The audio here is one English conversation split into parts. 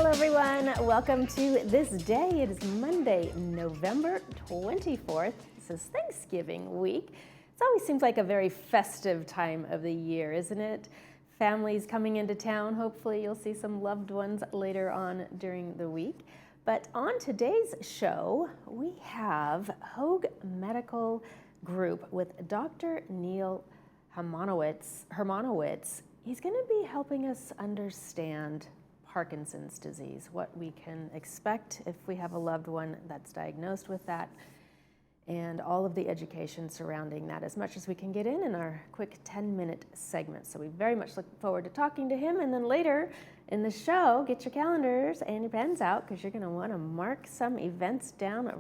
Hello everyone, welcome to This Day. It is Monday, November 24th. This is Thanksgiving week. It always seems like a very festive time of the year, isn't it? Families coming into town. Hopefully you'll see some loved ones later on during the week. But on today's show, we have Hoag Medical Group with Dr. Neil Hermanowitz. He's going to be helping us understand Parkinson's disease, what we can expect if we have a loved one that's diagnosed with that, and all of the education surrounding that, as much as we can get in our quick 10-minute segment. So we very much look forward to talking to him, and then later in the show, get your calendars and your pens out, because you're going to want to mark some events down.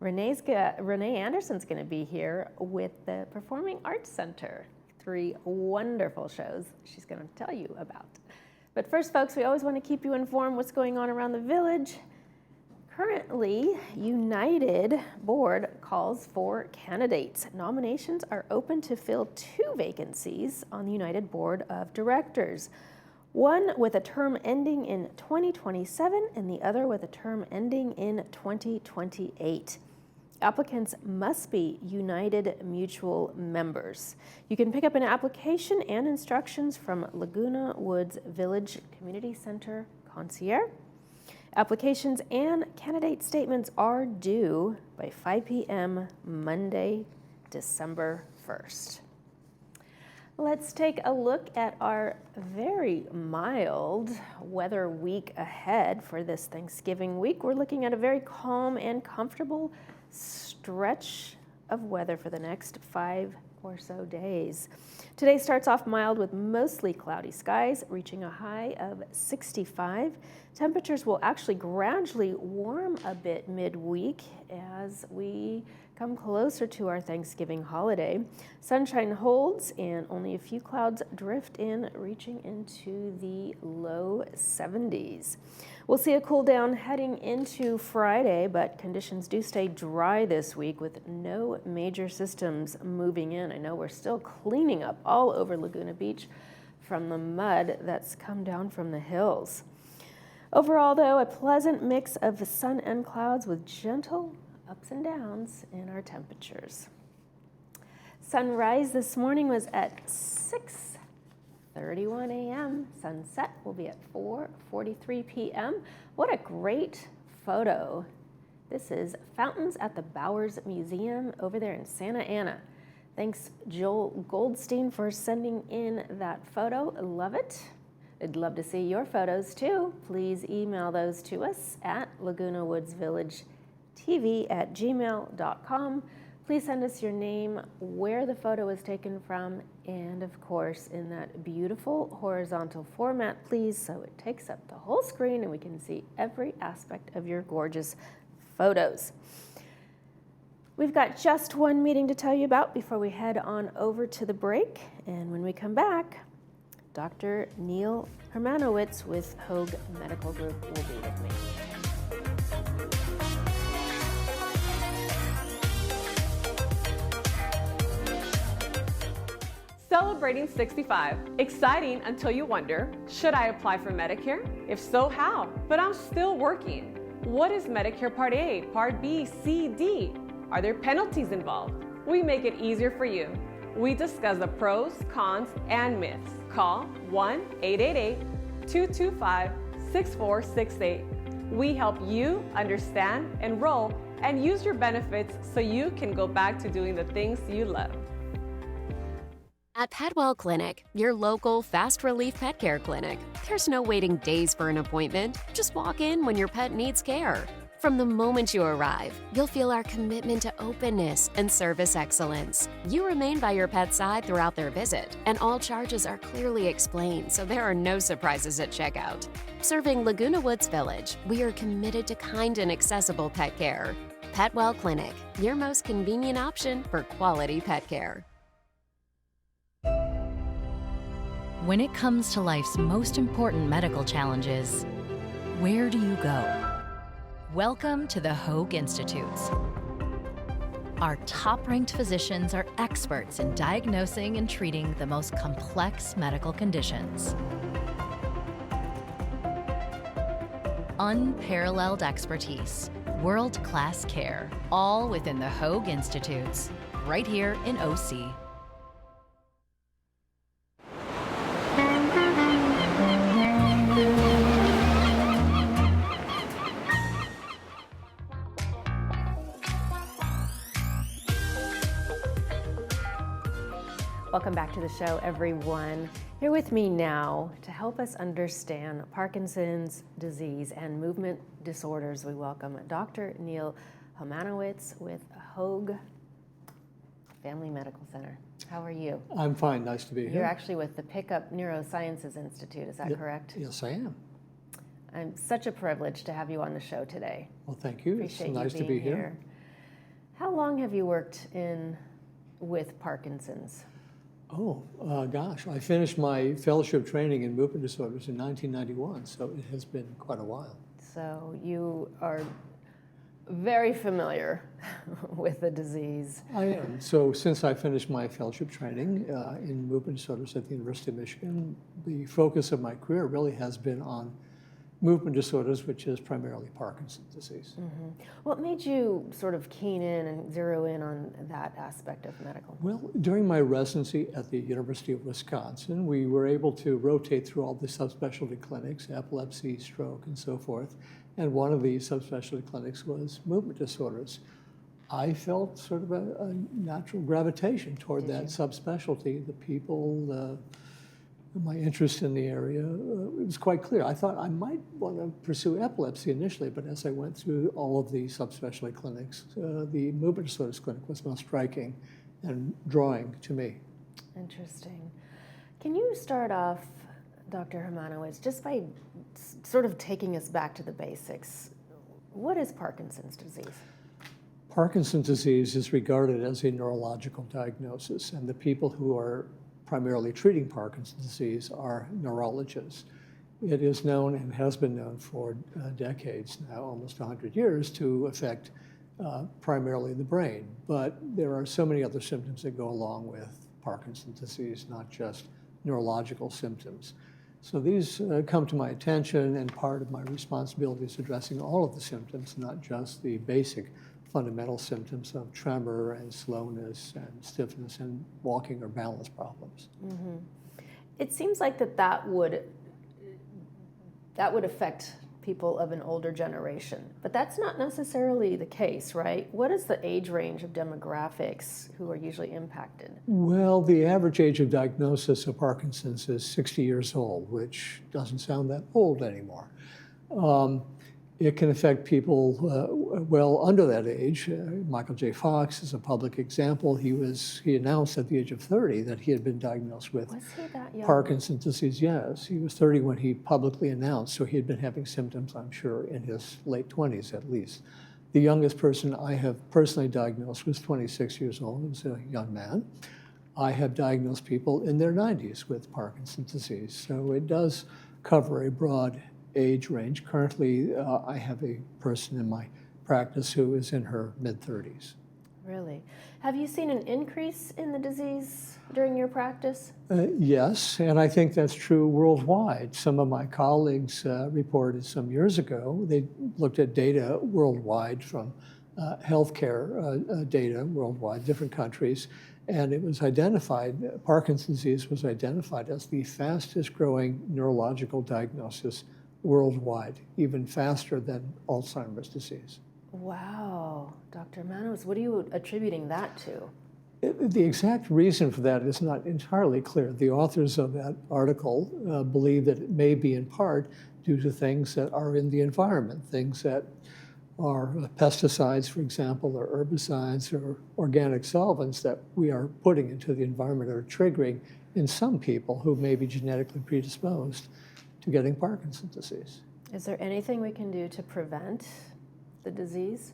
Renee Anderson's going to be here with the Performing Arts Center. 3 wonderful shows she's going to tell you about. But first, folks, we always want to keep you informed what's going on around the village. Currently, United Board calls for candidates. Nominations are open to fill 2 vacancies on the United Board of Directors. One with a term ending in 2027 and the other with a term ending in 2028. Applicants must be United Mutual members. You can pick up an application and instructions from Laguna Woods Village Community Center Concierge. Applications and candidate statements are due by 5 p.m. Monday, December 1st. Let's take a look at our very mild weather week ahead for this Thanksgiving week. We're looking at a very calm and comfortable stretch of weather for the next 5 or so days. Today starts off mild with mostly cloudy skies, reaching a high of 65. Temperatures will actually gradually warm a bit midweek as we come closer to our Thanksgiving holiday. Sunshine holds and only a few clouds drift in, reaching into the low 70s. We'll see a cool down heading into Friday, but conditions do stay dry this week with no major systems moving in. I know we're still cleaning up all over Laguna Beach from the mud that's come down from the hills. Overall, though, a pleasant mix of sun and clouds with gentle ups and downs in our temperatures. Sunrise this morning was at 6:31 a.m. Sunset will be at 4:43 p.m. What a great photo. This is Fountains at the Bowers Museum over there in Santa Ana. Thanks, Joel Goldstein, for sending in that photo. Love it. I'd love to see your photos too. Please email those to us at lagunawoodsvillagetv@gmail.com. Please send us your name, where the photo was taken from, and of course in that beautiful horizontal format, please, so it takes up the whole screen and we can see every aspect of your gorgeous photos. We've got just one meeting to tell you about before we head on over to the break, and when we come back, Dr. Neil Hermanowitz with Hoag Medical Group will be with me. Celebrating 65. Exciting until you wonder, should I apply for Medicare? If so, how? But I'm still working. What is Medicare Part A, Part B, C, D? Are there penalties involved? We make it easier for you. We discuss the pros, cons, and myths. Call 1-888-225-6468. We help you understand, enroll, and use your benefits so you can go back to doing the things you love. At Petwell Clinic, your local fast relief pet care clinic, there's no waiting days for an appointment. Just walk in when your pet needs care. From the moment you arrive, you'll feel our commitment to openness and service excellence. You remain by your pet's side throughout their visit, and all charges are clearly explained, so there are no surprises at checkout. Serving Laguna Woods Village, we are committed to kind and accessible pet care. Petwell Clinic, your most convenient option for quality pet care. When it comes to life's most important medical challenges, where do you go? Welcome to the Hoag Institutes. Our top-ranked physicians are experts in diagnosing and treating the most complex medical conditions. Unparalleled expertise, world-class care, all within the Hoag Institutes, right here in OC. Welcome back to the show, everyone. Here with me now to help us understand Parkinson's disease and movement disorders, we welcome Dr. Neil Homanowitz with Hoag Family Medical Center. How are you? I'm fine. Nice to be here. You're actually with the Pickup Neurosciences Institute, is that correct? Yes, I am. I'm such a privilege to have you on the show today. Well, thank you. Appreciate it's nice you to being be here. How long have you worked with Parkinson's? Oh, gosh. I finished my fellowship training in movement disorders in 1991, so it has been quite a while. So you are very familiar with the disease. I am. So since I finished my fellowship training in movement disorders at the University of Michigan, the focus of my career really has been on movement disorders, which is primarily Parkinson's disease. Mm-hmm. What made you sort of keen in and zero in on that aspect of medical? Well, during my residency at the University of Wisconsin, we were able to rotate through all the subspecialty clinics, epilepsy, stroke, and so forth. And one of the subspecialty clinics was movement disorders. I felt sort of a natural gravitation toward that subspecialty. The people, my interest in the area, it was quite clear. I thought I might want to pursue epilepsy initially, but as I went through all of the subspecialty clinics, the movement disorders clinic was most striking and drawing to me. Interesting. Can you start off, Dr. Homanowitz, just by sort of taking us back to the basics? What is Parkinson's disease? Parkinson's disease is regarded as a neurological diagnosis, and the people who are primarily treating Parkinson's disease are neurologists. It is known and has been known for decades now, almost 100 years, to affect primarily the brain. But there are so many other symptoms that go along with Parkinson's disease, not just neurological symptoms. So these come to my attention, and part of my responsibility is addressing all of the symptoms, not just the basic fundamental symptoms of tremor and slowness and stiffness and walking or balance problems. Mm-hmm. It seems like that would affect people of an older generation, but that's not necessarily the case, right? What is the age range of demographics who are usually impacted? Well, the average age of diagnosis of Parkinson's is 60 years old, which doesn't sound that old anymore. It can affect people well under that age. Michael J. Fox is a public example. He announced at the age of 30 that he had been diagnosed with Parkinson's disease. Yes, he was 30 when he publicly announced, so he had been having symptoms, I'm sure, in his late 20s at least. The youngest person I have personally diagnosed was 26 years old. He was a young man. I have diagnosed people in their 90s with Parkinson's disease, so it does cover a broad age range. Currently, I have a person in my practice who is in her mid-30s. Really? Have you seen an increase in the disease during your practice? Yes, and I think that's true worldwide. Some of my colleagues reported some years ago, they looked at data worldwide from healthcare data worldwide, different countries, and it was identified, Parkinson's disease was identified as the fastest growing neurological diagnosis worldwide, even faster than Alzheimer's disease. Wow, Dr. Manos, what are you attributing that to? The exact reason for that is not entirely clear. The authors of that article believe that it may be in part due to things that are in the environment, things that are pesticides, for example, or herbicides or organic solvents that we are putting into the environment are triggering in some people who may be genetically predisposed to getting Parkinson's disease. Is there anything we can do to prevent the disease?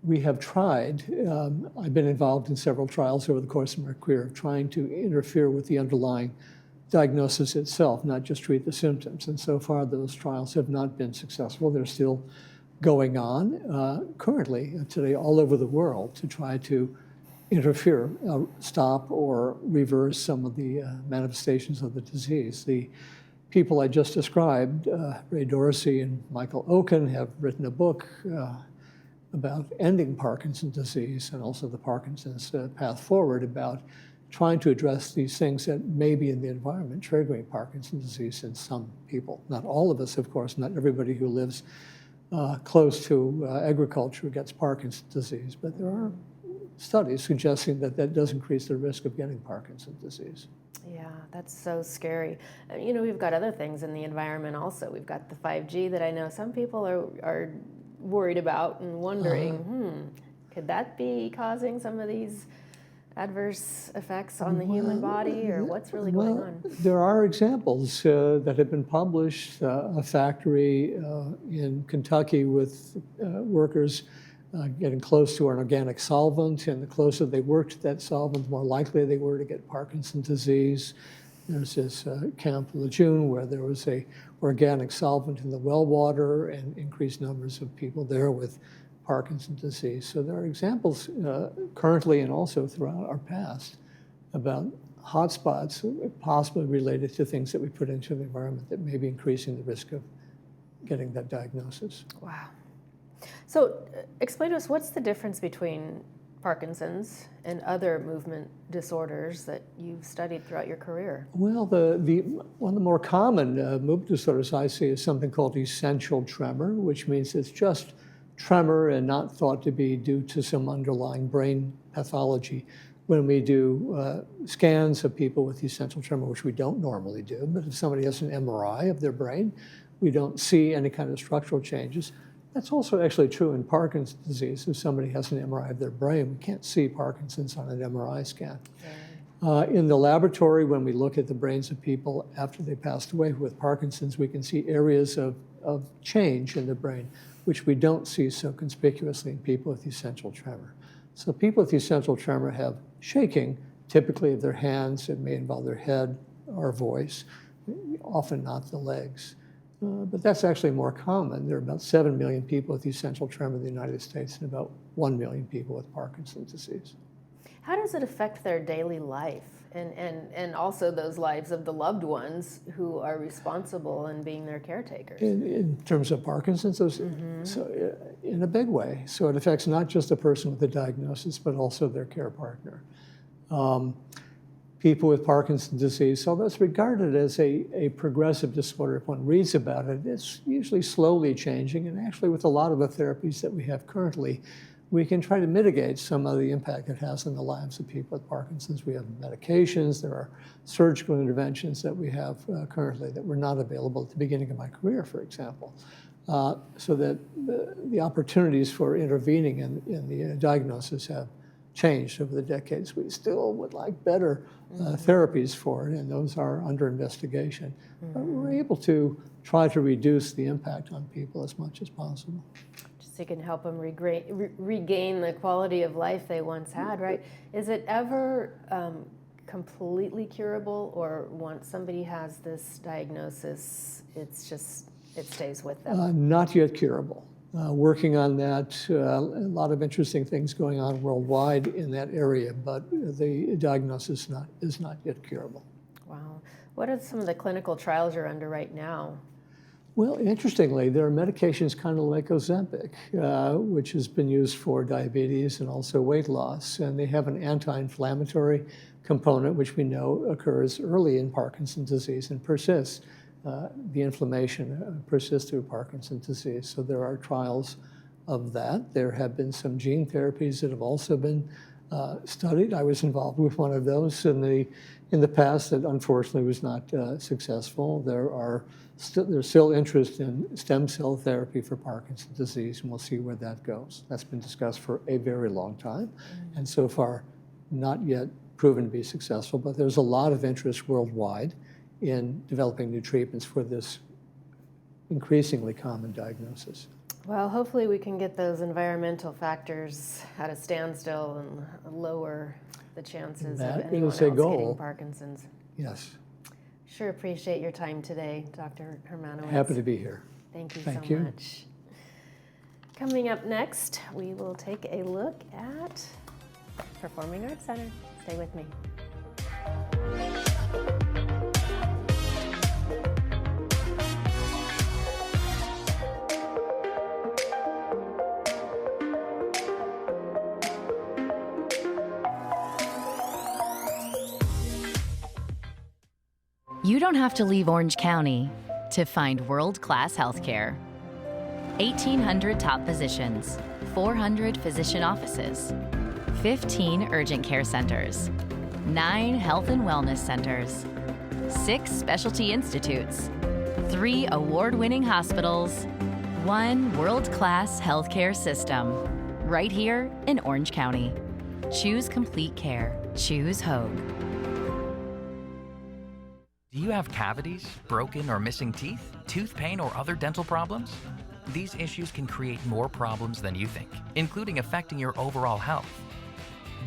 We have tried. I've been involved in several trials over the course of my career of trying to interfere with the underlying diagnosis itself, not just treat the symptoms. And so far, those trials have not been successful. They're still going on currently today all over the world to try to interfere, stop or reverse some of the manifestations of the disease. The people I just described, Ray Dorsey and Michael Oken, have written a book about ending Parkinson's disease and also the Parkinson's path forward, about trying to address these things that may be in the environment triggering Parkinson's disease in some people. Not all of us, of course, not everybody who lives close to agriculture gets Parkinson's disease, but there are studies suggesting that that does increase the risk of getting Parkinson's disease. Yeah, that's so scary. You know, we've got other things in the environment also. We've got the 5G that I know some people are worried about and wondering, could that be causing some of these adverse effects on the human body, or what's really going on? There are examples that have been published. A factory in Kentucky with workers getting close to an organic solvent, and the closer they worked to that solvent, the more likely they were to get Parkinson's disease. There's this Camp Lejeune where there was a organic solvent in the well water and increased numbers of people there with Parkinson's disease. So there are examples currently and also throughout our past about hotspots possibly related to things that we put into the environment that may be increasing the risk of getting that diagnosis. Wow. So explain to us, what's the difference between Parkinson's and other movement disorders that you've studied throughout your career? Well, one of the more common movement disorders I see is something called essential tremor, which means it's just tremor and not thought to be due to some underlying brain pathology. When we do scans of people with essential tremor, which we don't normally do, but if somebody has an MRI of their brain, we don't see any kind of structural changes. That's also actually true in Parkinson's disease. If somebody has an MRI of their brain, we can't see Parkinson's on an MRI scan. In the laboratory, when we look at the brains of people after they passed away with Parkinson's, we can see areas of change in the brain, which we don't see so conspicuously in people with essential tremor. So people with essential tremor have shaking, typically of their hands. It may involve their head or voice, often not the legs. But that's actually more common. There are about 7 million people with essential tremor in the United States and about 1 million people with Parkinson's disease. How does it affect their daily life and also those lives of the loved ones who are responsible in being their caretakers? In terms of Parkinson's, so in a big way. So it affects not just the person with the diagnosis, but also their care partner. People with Parkinson's disease, although it's regarded as a progressive disorder, if one reads about it, it's usually slowly changing. And actually, with a lot of the therapies that we have currently, we can try to mitigate some of the impact it has on the lives of people with Parkinson's. We have medications, there are surgical interventions that we have currently that were not available at the beginning of my career, for example. So that the opportunities for intervening in the diagnosis have changed over the decades. We still would like better therapies for it, and those are under investigation. But we're able to try to reduce the impact on people as much as possible. So you can help them regain the quality of life they once had, right? Is it ever completely curable, or once somebody has this diagnosis, it stays with them? Not yet curable. Working on that, a lot of interesting things going on worldwide in that area, but the diagnosis is not yet curable. Wow. What are some of the clinical trials you're under right now? Well, interestingly, there are medications kind of like Ozempic, which has been used for diabetes and also weight loss, and they have an anti-inflammatory component, which we know occurs early in Parkinson's disease and persists. The inflammation persists through Parkinson's disease, so there are trials of that. There have been some gene therapies that have also been studied. I was involved with one of those in the past that unfortunately was not successful. There's still interest in stem cell therapy for Parkinson's disease, and we'll see where that goes. That's been discussed for a very long time, and so far not yet proven to be successful, but there's a lot of interest worldwide in developing new treatments for this increasingly common diagnosis. Well, hopefully we can get those environmental factors at a standstill and lower the chances of anyone else getting Parkinson's. Yes. Sure appreciate your time today, Dr. Hermanowitz. Happy to be here. Thank you Thank so you. much. Coming up next, we will take a look at Performing Arts Center. Stay with me. You don't have to leave Orange County to find world-class healthcare. 1,800 top physicians, 400 physician offices, 15 urgent care centers, 9 health and wellness centers, 6 specialty institutes, 3 award-winning hospitals, 1 world-class healthcare system, right here in Orange County. Choose complete care. Choose Hogue. Do you have cavities, broken or missing teeth, tooth pain, or other dental problems? These issues can create more problems than you think, including affecting your overall health.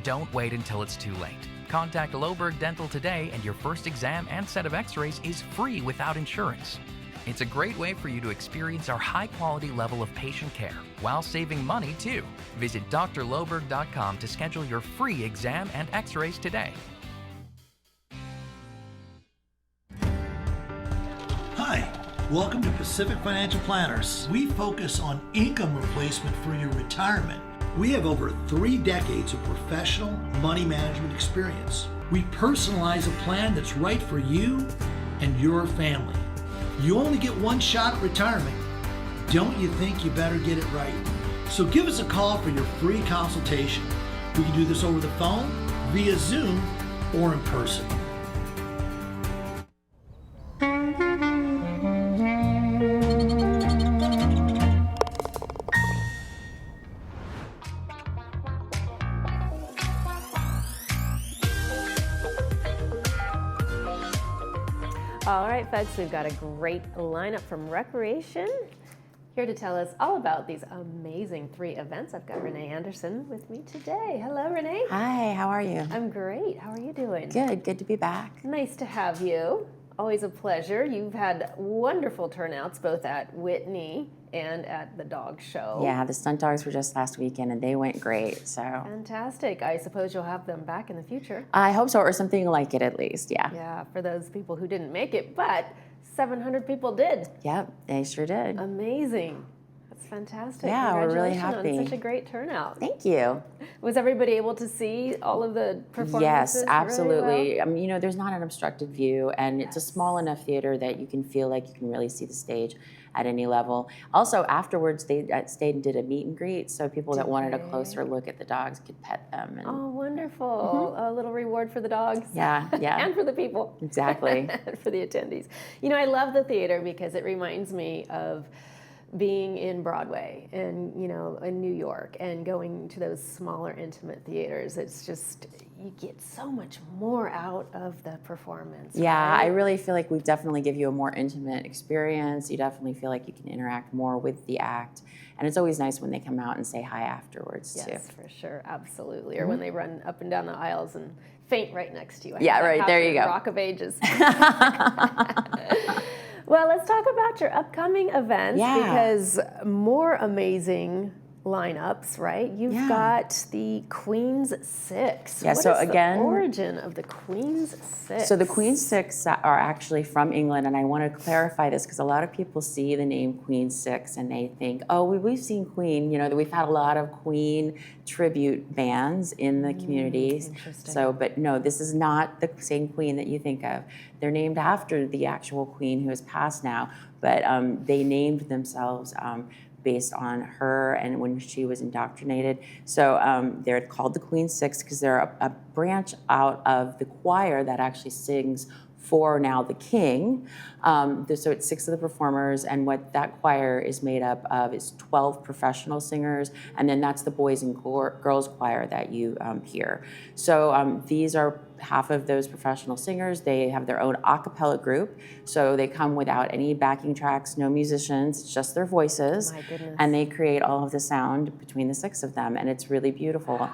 Don't wait until it's too late. Contact Loberg Dental today, and your first exam and set of x-rays is free without insurance. It's a great way for you to experience our high-quality level of patient care while saving money, too. Visit drloberg.com to schedule your free exam and x-rays today. Hi, welcome to Pacific Financial Planners. We focus on income replacement for your retirement. We have over 3 decades of professional money management experience. We personalize a plan that's right for you and your family. You only get one shot at retirement. Don't you think you better get it right? So give us a call for your free consultation. We can do this over the phone, via Zoom, or in person. All right, folks, we've got a great lineup from Recreation. Here to tell us all about these amazing 3 events. I've got Renee Anderson with me today. Hello, Renee. Hi, how are you? I'm great. How are you doing? Good to be back. Nice to have you. Always a pleasure. You've had wonderful turnouts both at Whitney and at the dog show. Yeah, the stunt dogs were just last weekend and they went great, so. Fantastic. I suppose you'll have them back in the future. I hope so, or something like it at least, yeah. Yeah, for those people who didn't make it, but 700 people did. Yep, they sure did. Amazing. That's fantastic. Yeah, we're really Congratulations happy. on such a great turnout. Thank you. Was everybody able to see all of the performances? Yes, absolutely. Really well? I mean, you know, there's not an obstructed view, and it's a small enough theater that you can feel like you can really see the stage at any level. Also, afterwards, they stayed and did a meet and greet, so people that wanted a closer look at the dogs could pet them. And, Oh, wonderful. A little reward for the dogs. Yeah, yeah. And for the people. Exactly. And for the attendees. You know, I love the theater because it reminds me of being in Broadway and, you know, in New York and going to those smaller, intimate theaters. It's just, you get so much more out of the performance. Yeah, right? I really feel like we definitely give you a more intimate experience. You definitely feel like you can interact more with the act. And it's always nice when they come out and say hi afterwards, too. Yes, for sure, absolutely. Or when they run up and down the aisles and faint right next to you. I Yeah, had that right, there happen you at go. Rock of Ages. Well, let's talk about your upcoming events because more amazing lineups, right? You've got the Queen's Six. Yeah, What so is again, the origin of the Queen's Six? So the Queen's Six are actually from England, and I want to clarify this because a lot of people see the name Queen's Six and they think, oh, we've seen Queen. You know, we've had a lot of Queen tribute bands in the communities. Interesting. So, but no, this is not the same Queen that you think of. They're named after the actual Queen who has passed now, but they named themselves based on her and when she was indoctrinated. So they're called the Queen's Six because they're a branch out of the choir that actually sings for now the king. So it's 6 of the performers, and what that choir is made up of is 12 professional singers, and then that's the boys and girls choir that you hear. So these are half of those professional singers. They have their own a cappella group, so they come without any backing tracks, no musicians, it's just their voices. My goodness. And they create all of the sound between the 6 of them, and it's really beautiful. Wow.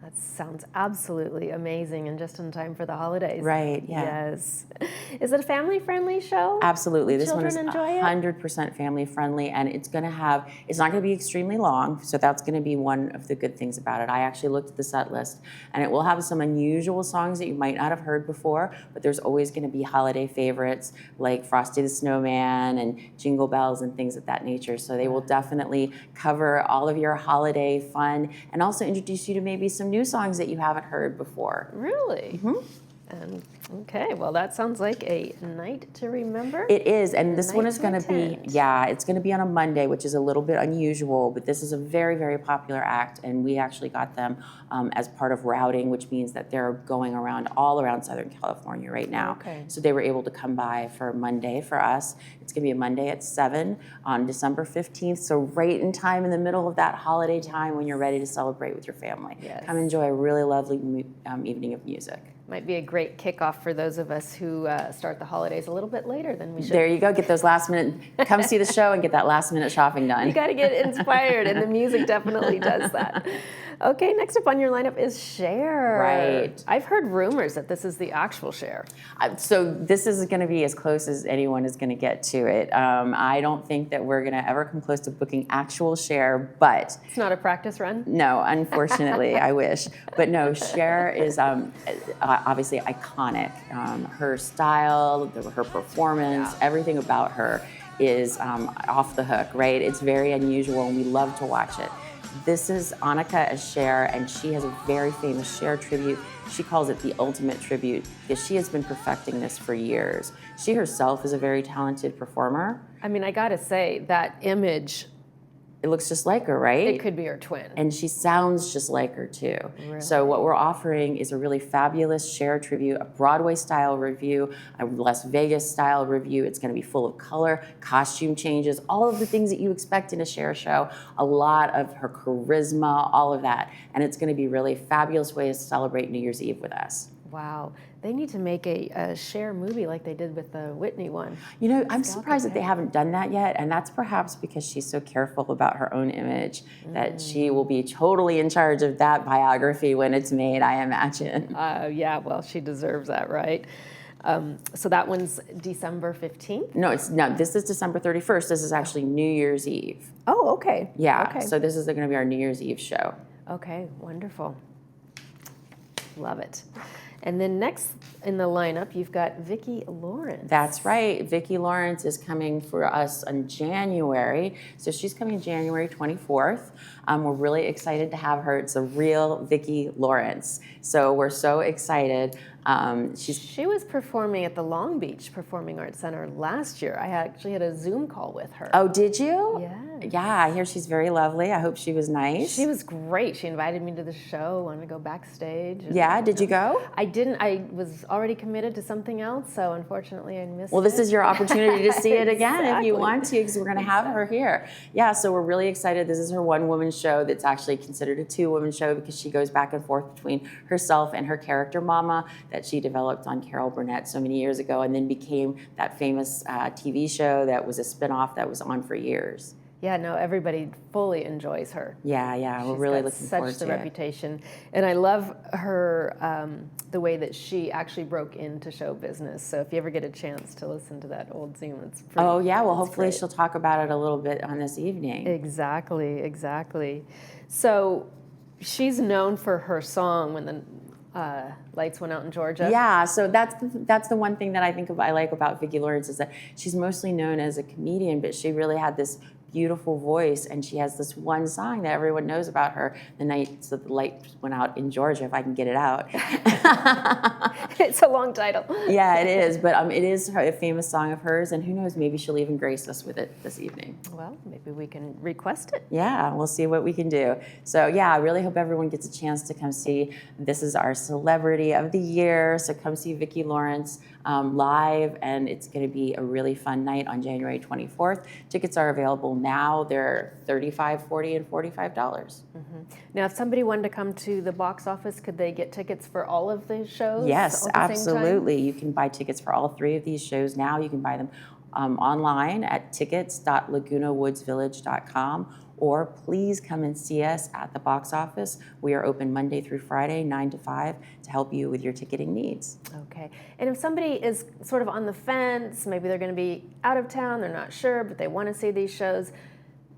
That sounds absolutely amazing and just in time for the holidays. Right, yeah. Yes. Is it a family-friendly show? Absolutely. This one is Children enjoy it? 100% family friendly, and it's not going to be extremely long, so that's going to be one of the good things about it. I actually looked at the set list, and it will have some unusual songs that you might not have heard before, but there's always going to be holiday favorites like Frosty the Snowman and Jingle Bells and things of that nature. So they will definitely cover all of your holiday fun and also introduce you to maybe some new songs that you haven't heard before. Really? Mm-hmm. And okay, well, that sounds like a night to remember. It is, and this one night is to going to be, attend. yeah, it's going to be on a Monday, which is a little bit unusual, but this is a very, very popular act, and we actually got them as part of routing, which means that they're going around all around Southern California right now. Okay. So they were able to come by for Monday for us. It's going to be a Monday at 7 on December 15th, so right in time in the middle of that holiday time when you're ready to celebrate with your family. Yes. Come enjoy a really lovely evening of music. Might be a great kickoff for those of us who start the holidays a little bit later than we should. There you go. Get those last minute, come see the show and get that last minute shopping done. You got to get inspired, and the music definitely does that. Okay, next up on your lineup is Cher. Right. I've heard rumors that this is the actual Cher. So this is going to be as close as anyone is going to get to it. I don't think that we're going to ever come close to booking actual Cher, but It's not a practice run? no, unfortunately, I wish. But no, Cher is obviously iconic. Her style, her performance, everything about her is off the hook, right? It's very unusual, and we love to watch it. This is Annika as Cher, and she has a very famous Cher tribute. She calls it the ultimate tribute because she has been perfecting this for years. She herself is a very talented performer. I mean, I got to say, that image, It looks just like her, right? it could be her twin. And she sounds just like her too. Really? So what we're offering is a really fabulous Cher tribute, a Broadway style review, a Las Vegas style review. It's going to be full of color, costume changes, all of the things that you expect in a Cher show, a lot of her charisma, all of that. And it's going to be really fabulous way to celebrate New Year's Eve with us. Wow. They need to make a Cher movie like they did with the Whitney one. You know, I'm Scalp surprised that they ahead. haven't done that yet, and that's perhaps because she's so careful about her own image that she will be totally in charge of that biography when it's made, I imagine. Yeah, well, she deserves that, right? So that one's December 15th? No, this is December 31st. This is actually New Year's Eve. Oh, okay. Yeah, Okay. so this is going to be our New Year's Eve show. Okay, wonderful. Love it. And then next in the lineup, you've got Vicki Lawrence. That's right. Vicki Lawrence is coming for us in January. So she's coming January 24th. We're really excited to have her. It's a real Vicki Lawrence. So we're so excited. She was performing at the Long Beach Performing Arts Center last year. I actually had a Zoom call with her. Oh, did you? Yes. Yeah, I hear she's very lovely. I hope she was nice. She was great. She invited me to the show, wanted to go backstage. And, Yeah, did you go? I didn't. I was already committed to something else, so unfortunately I missed Well, this it. is your opportunity to see it again if you Exactly. want to, because we're going to have her here. Yeah, so we're really excited. This is her one-woman show that's actually considered a two-woman show because she goes back and forth between herself and her character Mama that she developed on Carol Burnett so many years ago, and then became that famous TV show that was a spin-off that was on for years. Yeah, no, everybody fully enjoys her. Yeah, we're She's really got looking forward such the to it. reputation, and I love her the way that she actually broke into show business. So if you ever get a chance to listen to that old Zoom, it's pretty, Oh yeah, well it's hopefully great. she'll talk about it a little bit on this evening. Exactly. So she's known for her song when the lights went out in Georgia. Yeah, so that's the one thing that I like about Vicki Lawrence is that she's mostly known as a comedian, but she really had this beautiful voice, and she has this one song that everyone knows about her, The Nights That the Light Went Out in Georgia, if I can get it out. It's a long title. Yeah, it is, but it is a famous song of hers, and who knows, maybe she'll even grace us with it this evening. Well, maybe we can request it. Yeah, we'll see what we can do. So yeah, I really hope everyone gets a chance to come see. This is our celebrity of the year, so come see Vicki Lawrence live, and it's going to be a really fun night on January 24th. Tickets are available now. They're $35, $40, and $45. Now, if somebody wanted to come to the box office, could they get tickets for all of the shows? Yes, at the same time? absolutely. You can buy tickets for all three of these shows now. You can buy them online at tickets.lagunawoodsvillage.com, or please come and see us at the box office. We are open Monday through Friday, 9 to 5, to help you with your ticketing needs. Okay. And if somebody is sort of on the fence, maybe they're going to be out of town, they're not sure, but they want to see these shows,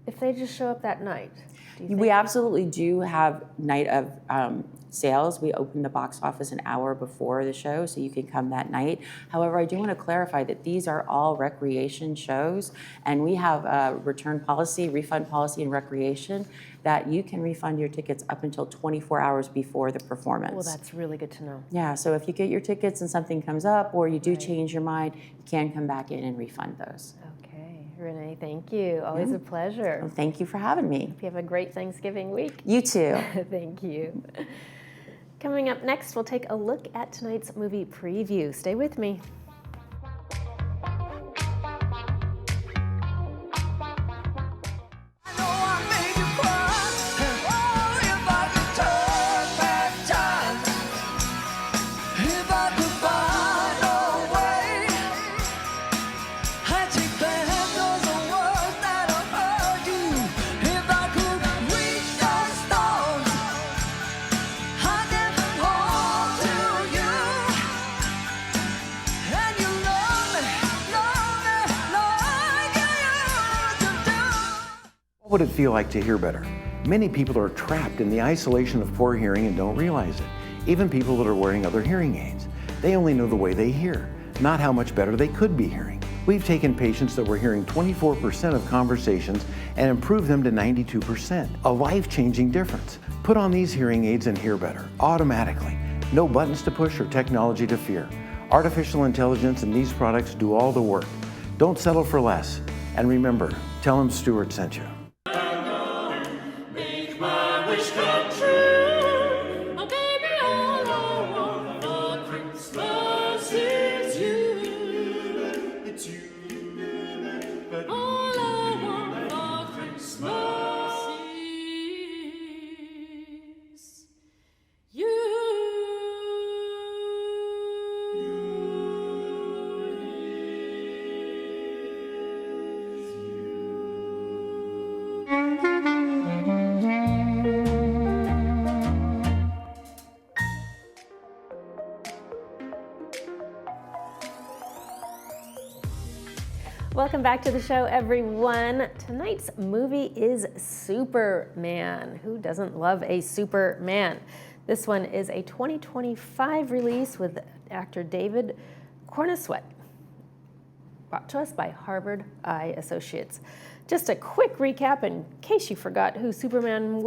if they just show up that night, do you think? We absolutely do have night of sales. We open the box office an hour before the show, so you can come that night. However, I do want to clarify that these are all recreation shows, and we have a return policy, refund policy in recreation, that you can refund your tickets up until 24 hours before the performance. Well, that's really good to know. Yeah, so if you get your tickets and something comes up, or you do change your mind, you can come back in and refund those. Okay, Renee, thank you. Always a pleasure. Well, thank you for having me. Hope you have a great Thanksgiving week. You too. Thank you. Coming up next, we'll take a look at tonight's movie preview. Stay with me. What would it feel like to hear better? Many people are trapped in the isolation of poor hearing and don't realize it. Even people that are wearing other hearing aids. They only know the way they hear, not how much better they could be hearing. We've taken patients that were hearing 24% of conversations and improved them to 92%. A life-changing difference. Put on these hearing aids and hear better, automatically. No buttons to push or technology to fear. Artificial intelligence and these products do all the work. Don't settle for less. And remember, tell them Stuart sent you. Welcome back to the show, everyone. Tonight's movie is Superman. Who doesn't love a Superman? This one is a 2025 release with actor David Corenswet, brought to us by Harvard Eye Associates. Just a quick recap in case you forgot who Superman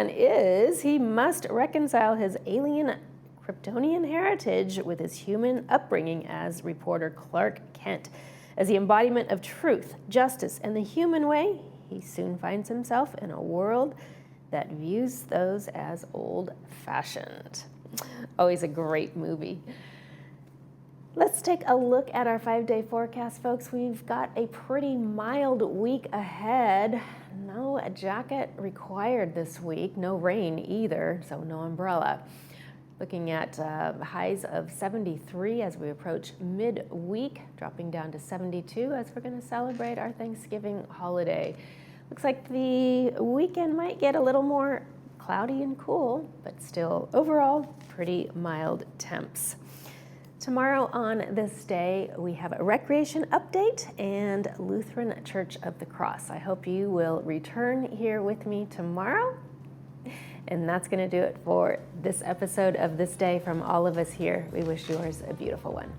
is. He must reconcile his alien Kryptonian heritage with his human upbringing as reporter Clark Kent. As the embodiment of truth, justice, and the human way, he soon finds himself in a world that views those as old-fashioned. Always a great movie. Let's take a look at our 5-day forecast, folks. We've got a pretty mild week ahead. No jacket required this week, no rain either, so no umbrella. Looking at highs of 73 as we approach midweek, dropping down to 72 as we're going to celebrate our Thanksgiving holiday. Looks like the weekend might get a little more cloudy and cool, but still overall pretty mild temps. Tomorrow on this day, we have a recreation update and Lutheran Church of the Cross. I hope you will return here with me tomorrow. And that's going to do it for this episode of This Day from all of us here. We wish yours a beautiful one.